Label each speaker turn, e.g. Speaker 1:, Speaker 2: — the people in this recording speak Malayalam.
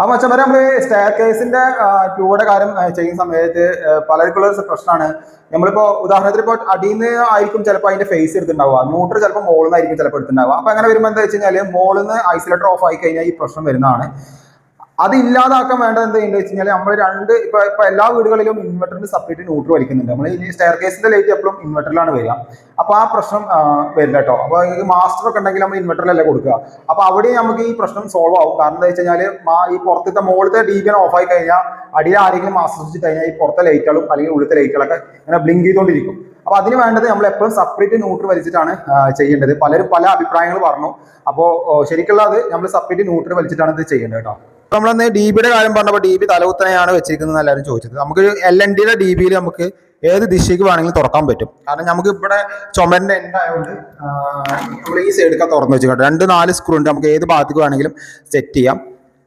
Speaker 1: ആ മച്ചന്മാരെ നമ്മള് സ്റ്റെയർ കേസിന്റെ ട്യൂബുടെ കാര്യം ചെയ്യുന്ന സമയത്ത് പലർക്കുള്ള ഒരു പ്രശ്നമാണ്. നമ്മളിപ്പോ ഉദാഹരണത്തിന് ഇപ്പൊ അടിയിൽ നിന്ന് ആയിരിക്കും ചിലപ്പോൾ അതിന്റെ ഫേസ് എടുത്തിട്ടുണ്ടാവുക, ന്യൂട്രൽ ചിലപ്പോൾ മോളിൽ നിന്നായിരിക്കും ചിലപ്പോൾ എടുത്തിട്ടുണ്ടാവുക. അപ്പൊ അങ്ങനെ വരുമ്പോൾ എന്താ വെച്ച് കഴിഞ്ഞാൽ മോളിൽ നിന്ന് ഐസൊലേറ്റർ ഓഫ് ആയി കഴിഞ്ഞാൽ ഈ പ്രശ്നം വരുന്നതാണ്. അത് ഇല്ലാതാക്കാൻ വേണ്ടത് എന്താ ചെയ്യുന്നത് വെച്ച് കഴിഞ്ഞാൽ നമ്മൾ ഇപ്പൊ എല്ലാ വീടുകളിലും ഇൻവെർട്ടറിന് സെപ്പറേറ്റ് ന്യൂട്രൽ വലിക്കുന്നുണ്ട്. നമ്മൾ ഈ സ്റ്റെയർ കേസിന്റെ ലൈറ്റ് എപ്പോഴും ഇൻവെർട്ടറിലാണ് വരിക. അപ്പൊ ആ പ്രശ്നം വരില്ല കേട്ടോ. അപ്പൊ ഈ മാസ്റ്റർ ഒക്കെ ഉണ്ടെങ്കിൽ നമ്മൾ ഇൻവെർട്ടറിലല്ലേ കൊടുക്കുക. അപ്പൊ അവിടെ നമുക്ക് ഈ പ്രശ്നം സോൾവ് ആവും. കാരണം എന്താ വെച്ച് കഴിഞ്ഞാൽ ഈ പുറത്തെ മുകളിലത്തെ DBN ഓഫ് ആയി കഴിഞ്ഞാൽ അടിയിൽ ആരെങ്കിലും മാസ്റ്റർ സ്വിച്ച് കഴിഞ്ഞാൽ ഈ പുറത്തെ ലൈറ്റുകളും അല്ലെങ്കിൽ ഉള്ളിലത്തെ ലൈറ്റുകളൊക്കെ ഇങ്ങനെ ബ്ലിങ്ക് ചെയ്തുകൊണ്ടിരിക്കും. അപ്പൊ അതിന് വേണ്ടത് നമ്മൾ എപ്പോഴും സെപ്പറേറ്റ് ന്യൂട്രൽ വലിച്ചിട്ടാണ് ചെയ്യേണ്ടത്. പലരും പല അഭിപ്രായങ്ങൾ പറഞ്ഞു. അപ്പോൾ ശരിക്കുള്ള അത് നമ്മൾ സെപ്പറേറ്റ് ന്യൂട്രൽ വലിച്ചിട്ടാണ് ഇത് ചെയ്യേണ്ടത് കേട്ടോ. നമ്മളന്ന് DBയുടെ കാര്യം പറഞ്ഞപ്പോൾ DB തലകുത്തനെയാണ് വെച്ചിരിക്കുന്നത് എല്ലാവരും ചോദിച്ചത്. നമുക്ക് LNDയുടെ DBയിൽ നമുക്ക് ഏത് ദിശയ്ക്ക് വേണമെങ്കിലും തുറക്കാൻ പറ്റും. കാരണം നമുക്ക് ഇവിടെ ചുമരിന്റെ എൻഡ് ആയതുകൊണ്ട് നമ്മൾ ഈ സൈഡൊക്കെ തുറന്നു വെച്ചിട്ടുണ്ട്. 2-4 സ്ക്രൂ ഉണ്ട്, നമുക്ക് ഏത് ഭാഗത്തേക്ക് വേണമെങ്കിലും സെറ്റ് ചെയ്യാം.